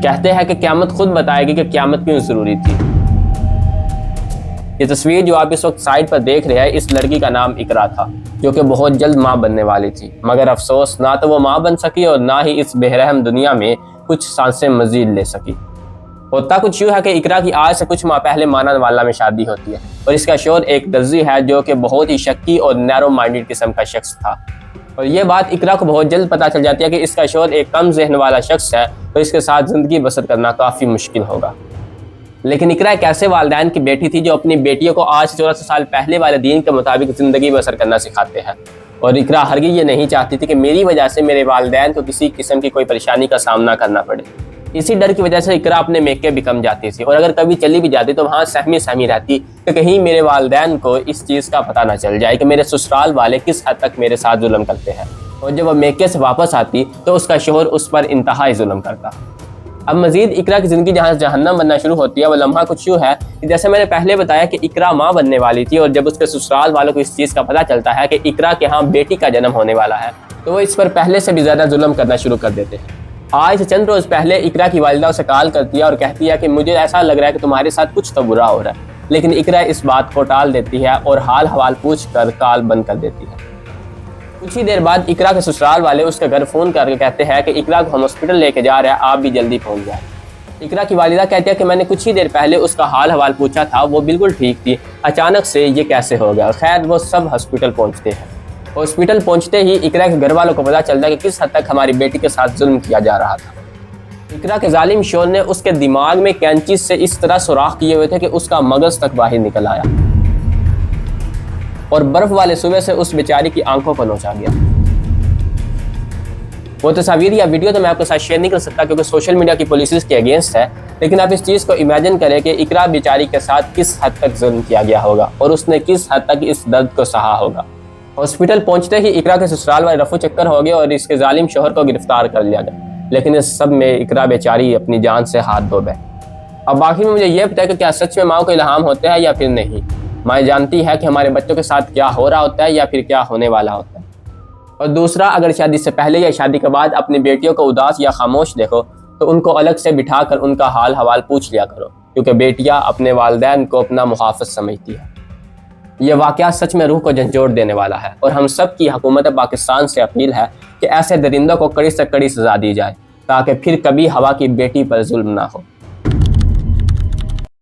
कहते हैं कि क़यामत खुद बताएगी कि क़यामत क्यों ज़रूरी थी। ये तस्वीर जो आप इस वक्त साइड पर देख रहे हैं, इस लड़की का नाम इकरा था, जो कि बहुत जल्द माँ बनने वाली थी। मगर अफसोस, ना तो वो माँ बन सकी और ना ही इस बेरहम दुनिया में कुछ सांसें मजीद ले सकी। होता कुछ यूँ है कि इकरा की आज से कुछ माह पहले माना वाला में शादी होती है और इसका शौहर एक दर्जी है जो कि बहुत ही शक्की और नैरो माइंडेड किस्म का शख्स था। और ये बात इकरा को बहुत जल्द पता चल जाती है कि इसका शौहर एक कम जहन वाला शख्स है और इसके साथ ज़िंदगी बसर करना काफ़ी मुश्किल होगा। लेकिन इकरा एक ऐसे वालिदैन की बेटी थी जो अपनी बेटियों को आज से 1400 साल पहले वाले दीन के मुताबिक ज़िंदगी बसर करना सिखाते हैं। और इकरा हरगिज़ ये नहीं चाहती थी कि मेरी वजह से मेरे वालिदैन को किसी किस्म की कोई परेशानी का सामना करना पड़े। इसी डर की वजह से इकरा अपने मेके भी कम जाती थी और अगर कभी चली भी जाती तो वहाँ सहमी सहमी रहती कि कहीं मेरे वालिदैन को इस चीज़ का पता ना चल जाए कि मेरे ससुराल वाले किस हद तक मेरे साथ जुल्म करते हैं। और जब वह मेके से वापस आती तो उसका शौहर उस पर इंतहाई जुल्म करता। अब मजीद इकरा की ज़िंदगी जहाँ जहन्नम बनना शुरू होती है, वह लम्हा कुछ यूँ है कि जैसे मैंने पहले बताया कि इकरा माँ बनने वाली थी और जब उसके ससुराल वालों को इस चीज़ का पता चलता है कि इकरा के यहाँ बेटी का जन्म होने वाला है तो वो इस पर पहले से भी ज़्यादा जुल्म करना शुरू कर देते हैं। आज से चंद रोज़ पहले इकरा की वालिदा उसे कॉल करती है और कहती है कि मुझे ऐसा लग रहा है कि तुम्हारे साथ कुछ तो बुरा हो रहा है। लेकिन इकरा इस बात को टाल देती है और हाल हवाल पूछ कर कॉल बंद कर देती है। कुछ ही देर बाद इकरा के ससुराल वाले उसके घर फ़ोन करके कहते हैं कि इकरा को हम हॉस्पिटल लेके जा रहे हैं, आप भी जल्दी पहुंच जाए। इकरा की वालिदा कहती है कि मैंने कुछ ही देर पहले उसका हाल हवाल पूछा था, वो बिल्कुल ठीक थी, अचानक से ये कैसे हो गया। खैर वो सब हॉस्पिटल पहुंचते हैं। हॉस्पिटल पहुंचते ही इकरा के घर वालों को पता चलता है कि किस हद तक हमारी बेटी के साथ जुल्म किया जा रहा था। इकरा के जालिम शौहर ने उसके दिमाग में कैंची से इस तरह सुराख किए हुए थे कि उसका मगज तक बाहर निकल आया और बर्फ वाले सुबह से उस बेचारी की आंखों पर नोचा गया। वो तस्वीर या वीडियो तो मैं आपके साथ शेयर नहीं कर सकता क्योंकि सोशल मीडिया की पॉलिसीज के अगेंस्ट है, लेकिन आप इस चीज़ को इमेजिन करें कि इकरा बेचारी के साथ किस हद तक जुल्म किया गया होगा और उसने किस हद तक इस दर्द को सहा होगा। हॉस्पिटल पहुंचते ही इकरा के ससुराल वाले रफू चक्कर हो गए और इसके जालिम शौहर को गिरफ्तार कर लिया गया। लेकिन इस सब में इकरा बेचारी अपनी जान से हाथ धो बैठी। अब आखिर में मुझे ये पता है कि क्या सच में माँ को इल्हाम होते हैं या फिर नहीं। माँ जानती है कि हमारे बच्चों के साथ क्या हो रहा होता है या फिर क्या होने वाला होता है। और दूसरा, अगर शादी से पहले या शादी के बाद अपनी बेटियों को उदास या खामोश देखो तो उनको अलग से बिठाकर उनका हाल हवाल पूछ लिया करो, क्योंकि बेटियां अपने वालिदैन को अपना मुहाफ़िज़ समझती है। यह वाक़या सच में रूह को झंझोड़ देने वाला है और हम सब की हुकूमत पाकिस्तान से अपील है कि ऐसे दरिंदों को कड़ी से कड़ी सज़ा दी जाए ताकि फिर कभी हवा की बेटी पर जुल्म ना हो।